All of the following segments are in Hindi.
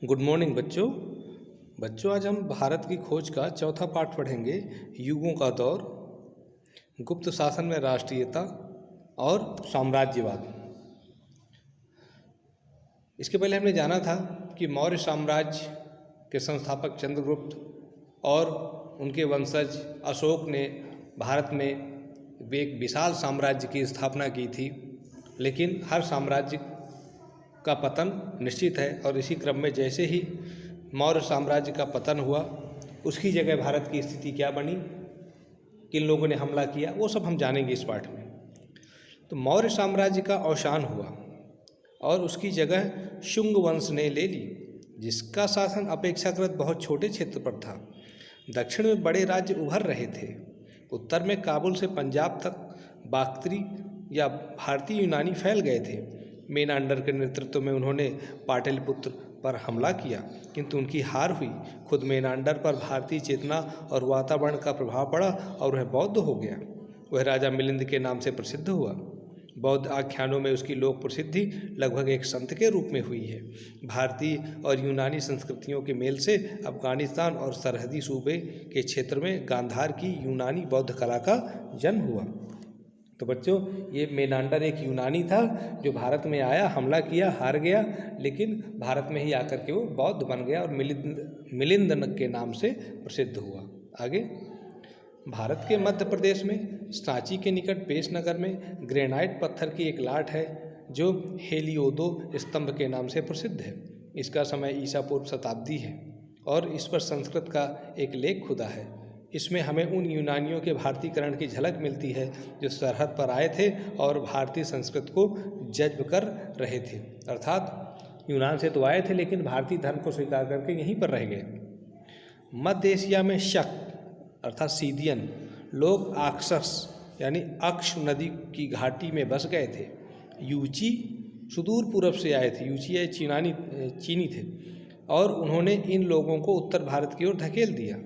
गुड मॉर्निंग बच्चों। आज हम भारत की खोज का चौथा पाठ पढ़ेंगे, युगों का दौर, गुप्त शासन में राष्ट्रीयता और साम्राज्यवाद। इसके पहले हमने जाना था कि मौर्य साम्राज्य के संस्थापक चंद्रगुप्त और उनके वंशज अशोक ने भारत में एक विशाल साम्राज्य की स्थापना की थी, लेकिन हर साम्राज्य का पतन निश्चित है और इसी क्रम में जैसे ही मौर्य साम्राज्य का पतन हुआ, उसकी जगह भारत की स्थिति क्या बनी, किन लोगों ने हमला किया, वो सब हम जानेंगे इस पाठ में। तो मौर्य साम्राज्य का अवसान हुआ और उसकी जगह शुंग वंश ने ले ली, जिसका शासन अपेक्षाकृत बहुत छोटे क्षेत्र पर था। दक्षिण में बड़े राज्य उभर रहे थे। उत्तर में काबुल से पंजाब तक बाक्ट्री या भारतीय यूनानी फैल गए थे। मेनांडर के नेतृत्व में उन्होंने पाटलिपुत्र पर हमला किया, किंतु उनकी हार हुई। खुद मेनांडर पर भारतीय चेतना और वातावरण का प्रभाव पड़ा और वह बौद्ध हो गया। वह राजा मिलिंद के नाम से प्रसिद्ध हुआ। बौद्ध आख्यानों में उसकी लोक प्रसिद्धि लगभग एक संत के रूप में हुई है। भारतीय और यूनानी संस्कृतियों के मेल से अफगानिस्तान और सरहदी सूबे के क्षेत्र में गांधार की यूनानी बौद्ध कला का जन्म हुआ। तो बच्चों, ये मेनांडर एक यूनानी था जो भारत में आया, हमला किया, हार गया, लेकिन भारत में ही आकर के वो बौद्ध बन गया और मिलिंद के नाम से प्रसिद्ध हुआ। आगे, भारत के मध्य प्रदेश में सांची के निकट पेशनगर में ग्रेनाइट पत्थर की एक लाट है जो हेलियोदो स्तंभ के नाम से प्रसिद्ध है। इसका समय ईसा पूर्व शताब्दी है और इस पर संस्कृत का एक लेख खुदा है। इसमें हमें उन यूनानियों के भारतीकरण की झलक मिलती है जो सरहद पर आए थे और भारतीय संस्कृत को जज्ब कर रहे थे। अर्थात यूनान से तो आए थे लेकिन भारतीय धर्म को स्वीकार करके यहीं पर रह गए। मध्य एशिया में शक अर्थात सीदियन लोग आक्सस यानी अक्ष नदी की घाटी में बस गए थे। यूची सुदूर पूर्व से आए थे। यूची चीनी थे और उन्होंने इन लोगों को उत्तर भारत की ओर धकेल दिया।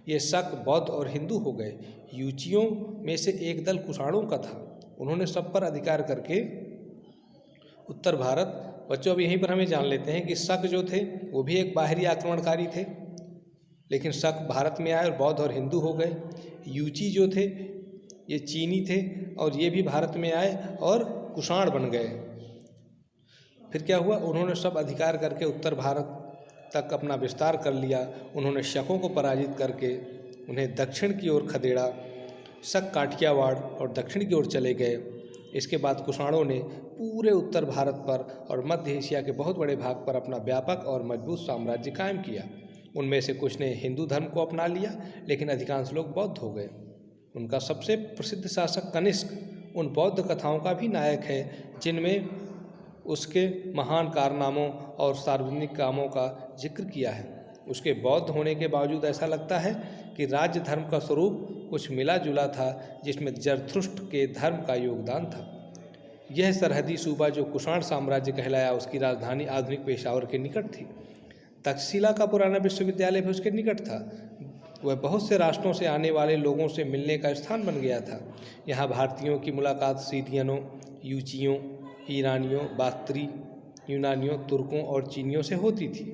ये शक बौद्ध और हिंदू हो गए। यूचियों में से एक दल कुषाणों का था। उन्होंने सब पर अधिकार करके उत्तर भारत, बच्चों अब यहीं पर हमें जान लेते हैं कि शक जो थे वो भी एक बाहरी आक्रमणकारी थे, लेकिन शक भारत में आए और बौद्ध और हिंदू हो गए। यूची जो थे ये चीनी थे और ये भी भारत में आए और कुषाण बन गए। फिर क्या हुआ, उन्होंने सब अधिकार करके उत्तर भारत तक अपना विस्तार कर लिया। उन्होंने शकों को पराजित करके उन्हें दक्षिण की ओर खदेड़ा। शक काठियावाड़ और दक्षिण की ओर चले गए। इसके बाद कुषाणों ने पूरे उत्तर भारत पर और मध्य एशिया के बहुत बड़े भाग पर अपना व्यापक और मजबूत साम्राज्य कायम किया। उनमें से कुछ ने हिंदू धर्म को अपना लिया, लेकिन अधिकांश लोग बौद्ध हो गए। उनका सबसे प्रसिद्ध शासक कनिष्क उन बौद्ध कथाओं का भी नायक है जिनमें उसके महान कारनामों और सार्वजनिक कामों का जिक्र किया है। उसके बौद्ध होने के बावजूद ऐसा लगता है कि राज्य धर्म का स्वरूप कुछ मिला जुला था, जिसमें जरथुष्ट्र के धर्म का योगदान था। यह सरहदी सूबा जो कुषाण साम्राज्य कहलाया, उसकी राजधानी आधुनिक पेशावर के निकट थी। तक्षशिला का पुराना विश्वविद्यालय भी उसके निकट था। वह बहुत से राष्ट्रों से आने वाले लोगों से मिलने का स्थान बन गया था। यहाँ भारतीयों की मुलाकात सीदियनों, यूचियों, ईरानियों, बाक्ट्री, यूनानियों, तुर्कों और चीनियों से होती थी।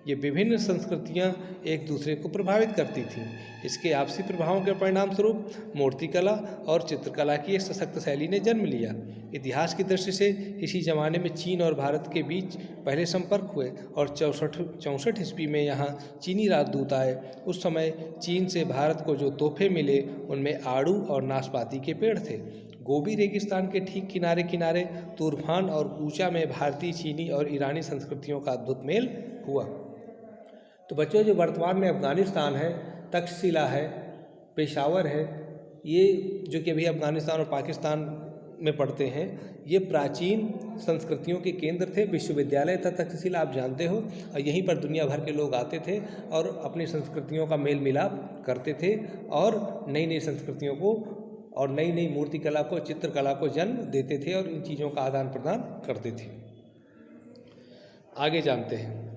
ये विभिन्न संस्कृतियाँ एक दूसरे को प्रभावित करती थीं। इसके आपसी प्रभावों के परिणाम स्वरूप मूर्तिकला और चित्रकला की एक सशक्त शैली ने जन्म लिया। इतिहास की दृष्टि से इसी जमाने में चीन और भारत के बीच पहले संपर्क हुए और 64 ईस्वी में यहाँ चीनी राजदूत आए। उस समय चीन से भारत को जो तोहफे मिले उनमें आड़ू और नाशपाती के पेड़ थे। गोबी रेगिस्तान के ठीक किनारे किनारे तूरफान और कूचा में भारतीय, चीनी और ईरानी संस्कृतियों का अद्भुत मेल हुआ। तो बच्चों, जो वर्तमान में अफ़गानिस्तान है, तक्षशिला है, पेशावर है, ये जो कि अभी अफ़गानिस्तान और पाकिस्तान में पढ़ते हैं, ये प्राचीन संस्कृतियों के केंद्र थे। विश्वविद्यालय था तक्षशिला, आप जानते हो, और यहीं पर दुनिया भर के लोग आते थे और अपनी संस्कृतियों का मेल मिलाप करते थे और नई नई संस्कृतियों को और नई नई मूर्तिकला को, चित्रकला को जन्म देते थे और इन चीज़ों का आदान प्रदान करते थे। आगे जानते हैं,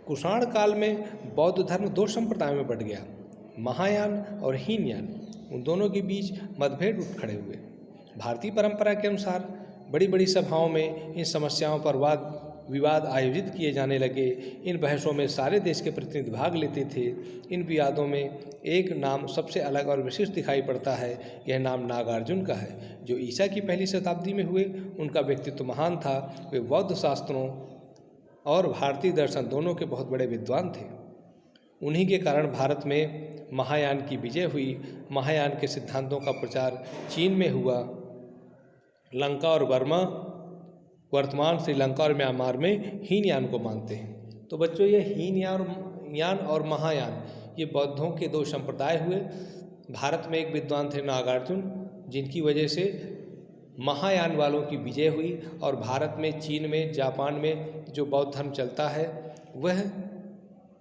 कुषाण काल में बौद्ध धर्म दो संप्रदायों में बंट गया, महायान और हीनयान। उन दोनों के बीच मतभेद उठ खड़े हुए। भारतीय परंपरा के अनुसार बड़ी बड़ी सभाओं में इन समस्याओं पर वाद विवाद आयोजित किए जाने लगे। इन बहसों में सारे देश के प्रतिनिधि भाग लेते थे। इन विवादों में एक नाम सबसे अलग और विशिष्ट दिखाई पड़ता है। यह नाम नागार्जुन का है, जो ईसा की पहली शताब्दी में हुए। उनका व्यक्तित्व महान था। वे बौद्ध शास्त्रों और भारतीय दर्शन दोनों के बहुत बड़े विद्वान थे। उन्हीं के कारण भारत में महायान की विजय हुई। महायान के सिद्धांतों का प्रचार चीन में हुआ। लंका और बर्मा, वर्तमान श्रीलंका और म्यांमार में हीनयान को मानते हैं। तो बच्चों, ये हीनयान और महायान ये बौद्धों के दो संप्रदाय हुए। भारत में एक विद्वान थे नागार्जुन, जिनकी वजह से महायान वालों की विजय हुई। और भारत में, चीन में, जापान में जो बौद्ध धर्म चलता है वह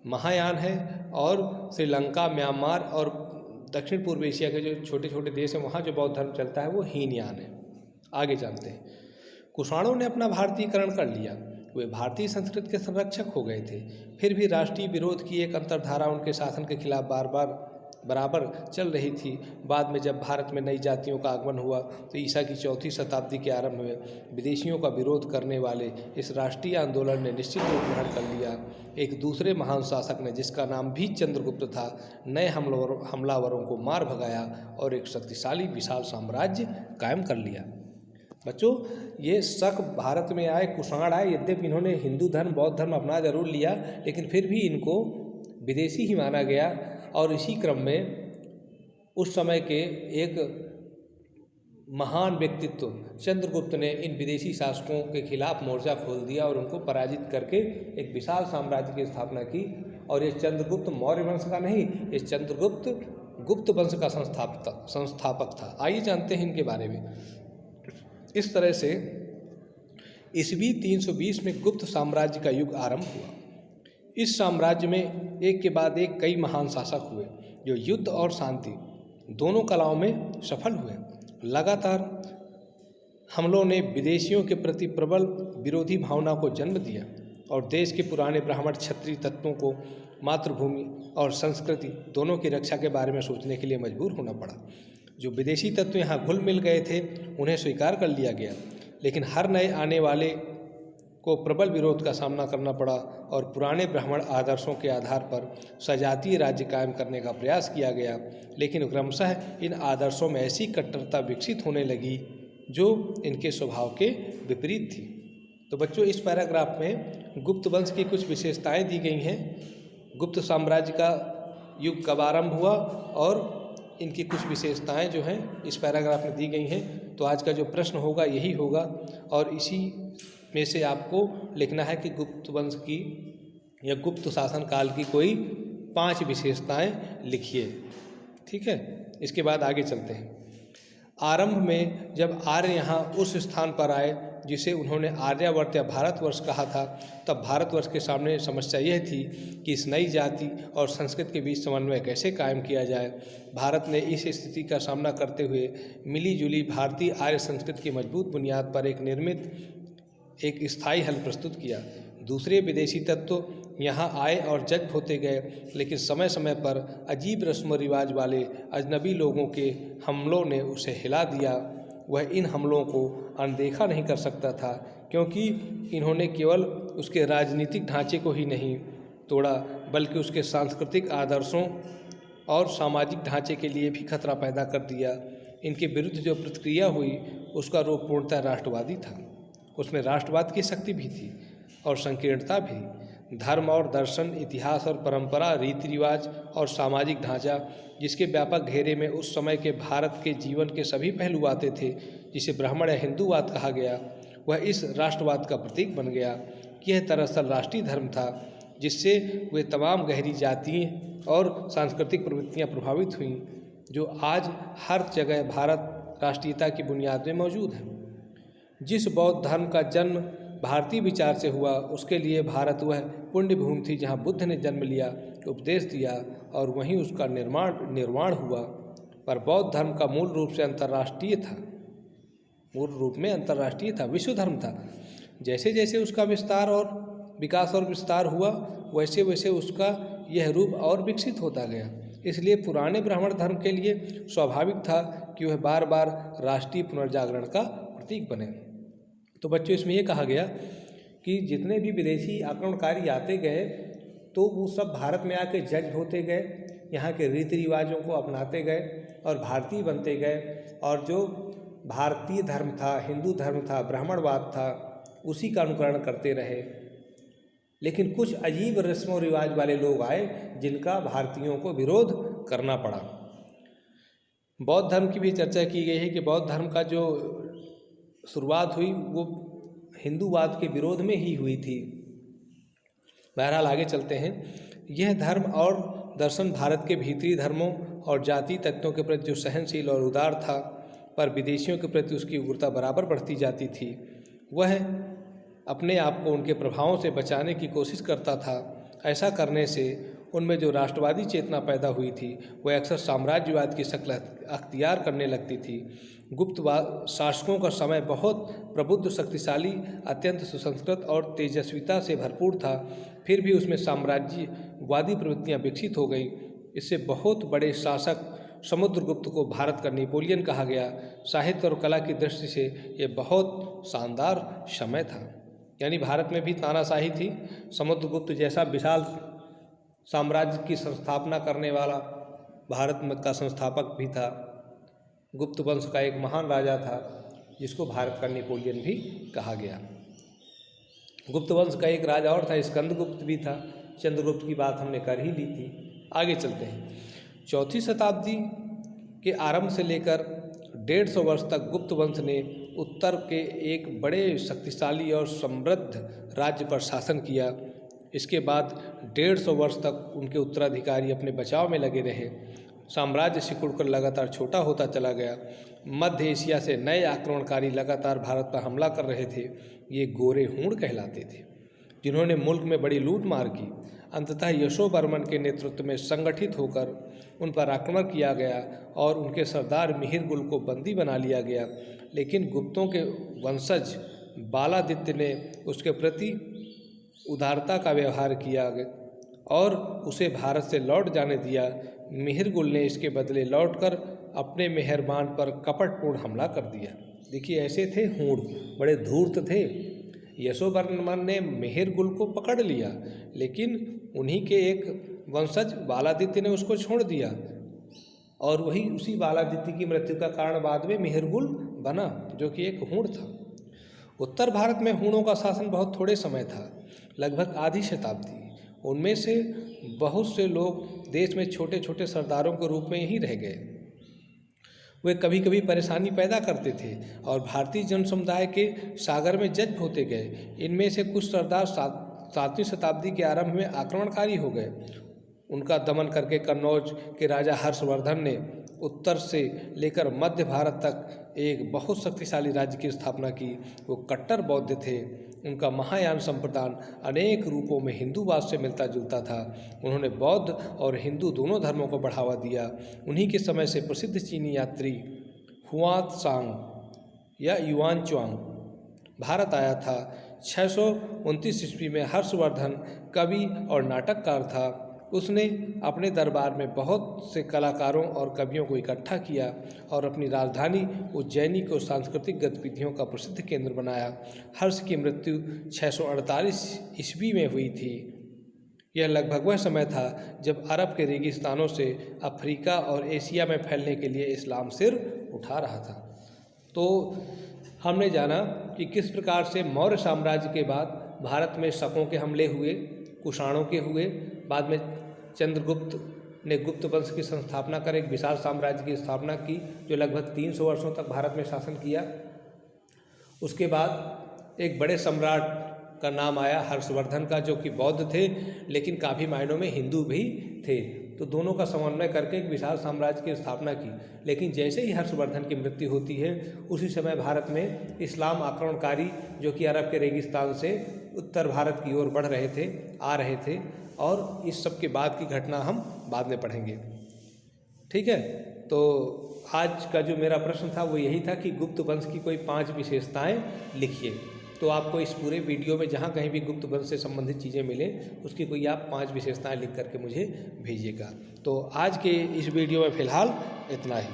महायान है। और श्रीलंका, म्यांमार और दक्षिण पूर्व एशिया के जो छोटे छोटे देश हैं वहाँ जो बौद्ध धर्म चलता है वो हीनयान है। आगे जानते हैं। कुषाणों ने अपना भारतीयकरण कर लिया। वे भारतीय संस्कृति के संरक्षक हो गए थे। फिर भी राष्ट्रीय विरोध की एक अंतर्धारा उनके शासन के खिलाफ बराबर चल रही थी। बाद में जब भारत में नई जातियों का आगमन हुआ तो ईसा की चौथी शताब्दी के आरंभ में विदेशियों का विरोध करने वाले इस राष्ट्रीय आंदोलन ने निश्चित रूप ग्रहण कर लिया। एक दूसरे महान शासक ने, जिसका नाम भी चंद्रगुप्त था, नए हमलावरों को मार भगाया और एक शक्तिशाली विशाल साम्राज्य कायम कर लिया। बच्चों, ये शक भारत में आए, कुषाण आए। यद्यपि इन्होंने हिंदू धर्म, बौद्ध धर्म अपना जरूर लिया, लेकिन फिर भी इनको विदेशी ही माना गया। और इसी क्रम में उस समय के एक महान व्यक्तित्व चंद्रगुप्त ने इन विदेशी शासकों के खिलाफ मोर्चा खोल दिया और उनको पराजित करके एक विशाल साम्राज्य की स्थापना की। और ये चंद्रगुप्त मौर्य वंश का नहीं, ये चंद्रगुप्त गुप्त वंश का संस्थापक था। आइए जानते हैं इनके बारे में। इस तरह से ईस्वी 320 में गुप्त साम्राज्य का युग आरंभ हुआ। इस साम्राज्य में एक के बाद एक कई महान शासक हुए जो युद्ध और शांति दोनों कलाओं में सफल हुए। लगातार हमलों ने विदेशियों के प्रति प्रबल विरोधी भावना को जन्म दिया और देश के पुराने ब्राह्मण क्षत्रिय तत्वों को मातृभूमि और संस्कृति दोनों की रक्षा के बारे में सोचने के लिए मजबूर होना पड़ा। जो विदेशी तत्व यहाँ घुल मिल गए थे उन्हें स्वीकार कर लिया गया, लेकिन हर नए आने वाले को प्रबल विरोध का सामना करना पड़ा और पुराने ब्राह्मण आदर्शों के आधार पर सजातीय राज्य कायम करने का प्रयास किया गया। लेकिन क्रमशः इन आदर्शों में ऐसी कट्टरता विकसित होने लगी जो इनके स्वभाव के विपरीत थी। तो बच्चों, इस पैराग्राफ में गुप्त वंश की कुछ विशेषताएं दी गई हैं। गुप्त साम्राज्य का युग कब आरंभ हुआ और इनकी कुछ विशेषताएं जो हैं इस पैराग्राफ में दी गई हैं। तो आज का जो प्रश्न होगा यही होगा और इसी में से आपको लिखना है कि गुप्त वंश की या गुप्त शासन काल की कोई 5 विशेषताएं लिखिए। ठीक है, इसके बाद आगे चलते हैं। आरंभ में जब आर्य यहाँ उस स्थान पर आए जिसे उन्होंने आर्यावर्त या भारतवर्ष कहा था, तब भारतवर्ष के सामने समस्या यह थी कि इस नई जाति और संस्कृति के बीच समन्वय कैसे कायम किया जाए। भारत ने इस स्थिति का सामना करते हुए मिली जुली भारतीय आर्य संस्कृति की मजबूत बुनियाद पर एक स्थायी हल प्रस्तुत किया। दूसरे विदेशी तत्व यहाँ आए और जज्ब होते गए, लेकिन समय समय पर अजीब रस्म रिवाज वाले अजनबी लोगों के हमलों ने उसे हिला दिया। वह इन हमलों को अनदेखा नहीं कर सकता था, क्योंकि इन्होंने केवल उसके राजनीतिक ढांचे को ही नहीं तोड़ा बल्कि उसके सांस्कृतिक आदर्शों और सामाजिक ढांचे के लिए भी खतरा पैदा कर दिया। इनके विरुद्ध जो प्रतिक्रिया हुई उसका रूप पूर्णतः राष्ट्रवादी था। उसमें राष्ट्रवाद की शक्ति भी थी और संकीर्णता भी। धर्म और दर्शन, इतिहास और परंपरा, रीति रिवाज और सामाजिक ढांचा, जिसके व्यापक घेरे में उस समय के भारत के जीवन के सभी पहलू आते थे, जिसे ब्राह्मण या हिंदूवाद कहा गया, वह इस राष्ट्रवाद का प्रतीक बन गया। यह दरअसल राष्ट्रीय धर्म था जिससे वे तमाम गहरी जातीय और सांस्कृतिक प्रवृत्तियाँ प्रभावित हुईं जो आज हर जगह भारत राष्ट्रीयता की बुनियाद में मौजूद हैं। जिस बौद्ध धर्म का जन्म भारतीय विचार से हुआ उसके लिए भारत वह पुण्य भूमि थी जहाँ बुद्ध ने जन्म लिया, उपदेश दिया और वहीं उसका निर्माण हुआ। पर बौद्ध धर्म का मूल रूप में अंतर्राष्ट्रीय था, विश्व धर्म था। जैसे जैसे उसका विकास और विस्तार हुआ वैसे वैसे उसका यह रूप और विकसित होता गया। इसलिए पुराने ब्राह्मण धर्म के लिए स्वाभाविक था कि वह बार बार राष्ट्रीय पुनर्जागरण का प्रतीक बने। तो बच्चों इसमें ये कहा गया कि जितने भी विदेशी आक्रमणकारी आते गए तो वो सब भारत में आके जज होते गए, यहाँ के रीति रिवाजों को अपनाते गए और भारतीय बनते गए, और जो भारतीय धर्म था, हिंदू धर्म था, ब्राह्मणवाद था, उसी का अनुकरण करते रहे। लेकिन कुछ अजीब रस्मों रिवाज वाले लोग आए जिनका भारतीयों को विरोध करना पड़ा। बौद्ध धर्म की भी चर्चा की गई है कि बौद्ध धर्म का जो शुरुआत हुई वो हिंदूवाद के विरोध में ही हुई थी। बहरहाल आगे चलते हैं। यह धर्म और दर्शन भारत के भीतरी धर्मों और जाति तत्वों के प्रति जो सहनशील और उदार था, पर विदेशियों के प्रति उसकी उग्रता बराबर बढ़ती जाती थी। वह अपने आप को उनके प्रभावों से बचाने की कोशिश करता था। ऐसा करने से उनमें जो राष्ट्रवादी चेतना पैदा हुई थी वह अक्सर साम्राज्यवाद की शक्ल अख्तियार करने लगती थी। गुप्त शासकों का समय बहुत प्रबुद्ध, शक्तिशाली, अत्यंत सुसंस्कृत और तेजस्विता से भरपूर था, फिर भी उसमें साम्राज्यवादी प्रवृत्तियां विकसित हो गईं। इससे बहुत बड़े शासक समुद्रगुप्त को भारत का नेपोलियन कहा गया। साहित्य और कला की दृष्टि से यह बहुत शानदार समय था। यानी भारत में भी तानाशाही थी। समुद्रगुप्त जैसा विशाल साम्राज्य की संस्थापना करने वाला भारत में का संस्थापक भी था। गुप्त वंश का एक महान राजा था जिसको भारत का नेपोलियन भी कहा गया। गुप्त वंश का एक राजा और था, स्कंदगुप्त भी था। चंद्रगुप्त की बात हमने कर ही ली थी। आगे चलते हैं। चौथी शताब्दी के आरंभ से लेकर 150 वर्ष तक गुप्त वंश ने उत्तर के एक बड़े शक्तिशाली और समृद्ध राज्य पर शासन किया। इसके बाद 150 वर्ष तक उनके उत्तराधिकारी अपने बचाव में लगे रहे। साम्राज्य सिकुड़कर लगातार छोटा होता चला गया। मध्य एशिया से नए आक्रमणकारी लगातार भारत पर हमला कर रहे थे। ये गोरे हूण कहलाते थे, जिन्होंने मुल्क में बड़ी लूट मार की। अंततः यशोवर्मन के नेतृत्व में संगठित होकर उन पर आक्रमण किया गया और उनके सरदार मिहिर गुल को बंदी बना लिया गया। लेकिन गुप्तों के वंशज बालादित्य ने उसके प्रति उदारता का व्यवहार किया और उसे भारत से लौट जाने दिया। मिहिर गुल ने इसके बदले लौटकर अपने मेहरबान पर कपटपूर्ण हमला कर दिया। देखिए, ऐसे थे हूण, बड़े धूर्त थे। यशोवर्मन ने मिहिर गुल को पकड़ लिया, लेकिन उन्हीं के एक वंशज बालादित्य ने उसको छोड़ दिया और वही उसी बालादित्य की मृत्यु का कारण बाद में मिहिर गुल बना, जो कि एक हूण था। उत्तर भारत में हूणों का शासन बहुत थोड़े समय था, लगभग आधी शताब्दी। उनमें से बहुत से लोग देश में छोटे छोटे सरदारों के रूप में ही रह गए। वे कभी कभी परेशानी पैदा करते थे और भारतीय जन समुदाय के सागर में जज्ब होते गए। इनमें से कुछ सरदार 7वीं शताब्दी के आरंभ में आक्रमणकारी हो गए। उनका दमन करके कन्नौज के राजा हर्षवर्धन ने उत्तर से लेकर मध्य भारत तक एक बहुत शक्तिशाली राज्य की स्थापना की। वो कट्टर बौद्ध थे। उनका महायान संप्रदाय अनेक रूपों में हिंदूवाद से मिलता जुलता था। उन्होंने बौद्ध और हिंदू दोनों धर्मों को बढ़ावा दिया। उन्हीं के समय से प्रसिद्ध चीनी यात्री हुआंत्सांग या युआनच्वांग भारत आया था। 629 ईस्वी में हर्षवर्धन कवि और नाटककार था। उसने अपने दरबार में बहुत से कलाकारों और कवियों को इकट्ठा किया और अपनी राजधानी उज्जैनी को सांस्कृतिक गतिविधियों का प्रसिद्ध केंद्र बनाया। हर्ष की मृत्यु 648 ईस्वी में हुई थी। यह लगभग वह समय था जब अरब के रेगिस्तानों से अफ्रीका और एशिया में फैलने के लिए इस्लाम सिर उठा रहा था। तो हमने जाना कि किस प्रकार से मौर्य साम्राज्य के बाद भारत में शकों के हमले हुए, कुषाणों के हुए, बाद में चंद्रगुप्त ने गुप्त वंश की संस्थापना कर एक विशाल साम्राज्य की स्थापना की जो लगभग 300 वर्षों तक भारत में शासन किया। उसके बाद एक बड़े सम्राट का नाम आया हर्षवर्धन का, जो कि बौद्ध थे लेकिन काफ़ी मायनों में हिंदू भी थे। तो दोनों का समन्वय करके एक विशाल साम्राज्य की स्थापना की। लेकिन जैसे ही हर्षवर्धन की मृत्यु होती है उसी समय भारत में इस्लाम आक्रमणकारी जो कि अरब के रेगिस्तान से उत्तर भारत की ओर बढ़ रहे थे, आ रहे थे, और इस सब के बाद की घटना हम बाद में पढ़ेंगे। ठीक है, तो आज का जो मेरा प्रश्न था वो यही था कि गुप्त वंश की कोई 5 विशेषताएं लिखिए। तो आपको इस पूरे वीडियो में जहाँ कहीं भी गुप्त वंश से संबंधित चीज़ें मिलें उसकी कोई आप 5 विशेषताएं लिख करके मुझे भेजिएगा। तो आज के इस वीडियो में फ़िलहाल इतना ही।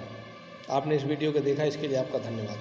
आपने इस वीडियो को देखा, इसके लिए आपका धन्यवाद।